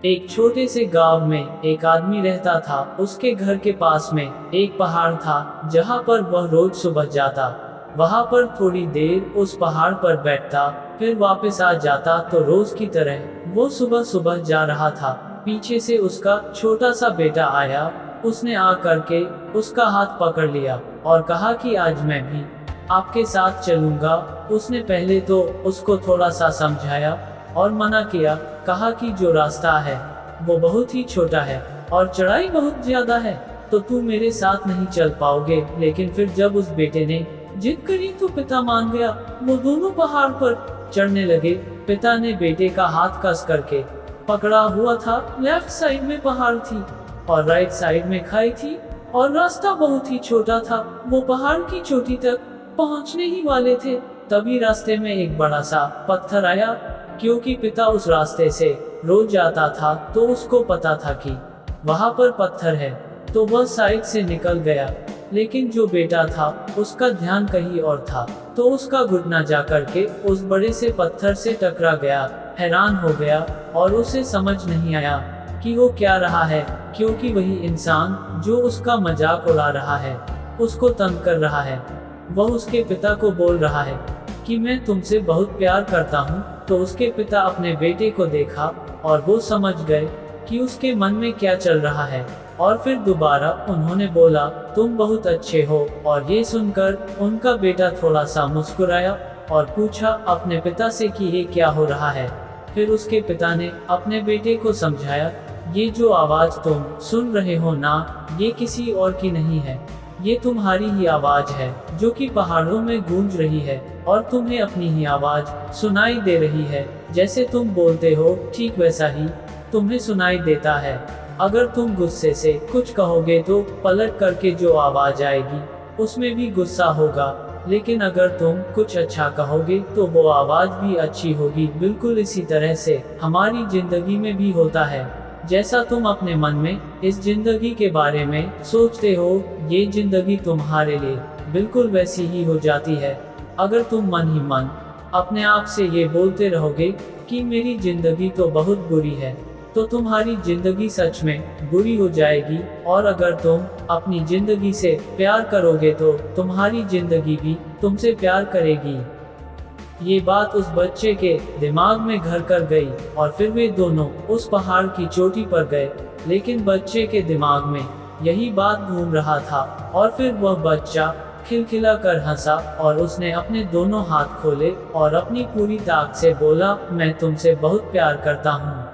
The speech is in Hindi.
एक छोटे से गांव में एक आदमी रहता था। उसके घर के पास में एक पहाड़ था जहां पर वह रोज सुबह जाता। वहां पर थोड़ी देर उस पहाड़ पर बैठता, फिर वापस आ जाता। तो रोज की तरह वो सुबह सुबह जा रहा था। पीछे से उसका छोटा सा बेटा आया। उसने आ करके उसका हाथ पकड़ लिया और कहा कि आज मैं भी आपके साथ चलूंगा। उसने पहले तो उसको थोड़ा सा समझाया और मना किया। कहा कि जो रास्ता है वो बहुत ही छोटा है और चढ़ाई बहुत ज्यादा है, तो तू मेरे साथ नहीं चल पाओगे। लेकिन फिर जब उस बेटे ने जिद करी तो पिता मान गया। वो दोनों पहाड़ पर चढ़ने लगे। पिता ने बेटे का हाथ कस करके पकड़ा हुआ था। लेफ्ट साइड में पहाड़ थी और राइट साइड में खाई थी और रास्ता बहुत ही छोटा था। वो पहाड़ की चोटी तक पहुंचने ही वाले थे, तभी रास्ते में एक बड़ा सा पत्थर आया। क्योंकि पिता उस रास्ते से रोज जाता था तो उसको पता था कि वहां पर पत्थर है, तो वह साइड से निकल गया। लेकिन जो बेटा था उसका ध्यान कहीं और था, तो उसका घुटना जा करके उस बड़े से पत्थर से टकरा गया। हैरान हो गया और उसे समझ नहीं आया कि वो क्या रहा है, क्योंकि वही इंसान जो उसका मजाक उड़ा रहा है, उसको तंग कर रहा है, वह उसके पिता को बोल रहा है कि मैं तुमसे बहुत प्यार करता हूँ। तो उसके पिता अपने बेटे को देखा और वो समझ गए कि उसके मन में क्या चल रहा है। और फिर दोबारा उन्होंने बोला, तुम बहुत अच्छे हो। और ये सुनकर उनका बेटा थोड़ा सा मुस्कुराया और पूछा अपने पिता से कि ये क्या हो रहा है। फिर उसके पिता ने अपने बेटे को समझाया, ये जो आवाज तुम सुन रहे हो ना, ये किसी और की नहीं है, ये तुम्हारी ही आवाज है जो कि पहाड़ों में गूंज रही है और तुम्हें अपनी ही आवाज सुनाई दे रही है। जैसे तुम बोलते हो ठीक वैसा ही तुम्हें सुनाई देता है। अगर तुम गुस्से से कुछ कहोगे तो पलट करके जो आवाज आएगी उसमें भी गुस्सा होगा, लेकिन अगर तुम कुछ अच्छा कहोगे तो वो आवाज भी अच्छी होगी। बिल्कुल इसी तरह से हमारी जिंदगी में भी होता है। जैसा तुम अपने मन में इस जिंदगी के बारे में सोचते हो, ये जिंदगी तुम्हारे लिए बिल्कुल वैसी ही हो जाती है। अगर तुम मन ही मन अपने आप से ये बोलते रहोगे कि मेरी जिंदगी तो बहुत बुरी है, तो तुम्हारी जिंदगी सच में बुरी हो जाएगी। और अगर तुम अपनी जिंदगी से प्यार करोगे तो तुम्हारी जिंदगी भी तुमसे प्यार करेगी। ये बात उस बच्चे के दिमाग में घर कर गई और फिर वे दोनों उस पहाड़ की चोटी पर गए। लेकिन बच्चे के दिमाग में यही बात घूम रहा था और फिर वह बच्चा खिलखिला कर हंसा और उसने अपने दोनों हाथ खोले और अपनी पूरी ताकत से बोला, मैं तुमसे बहुत प्यार करता हूँ।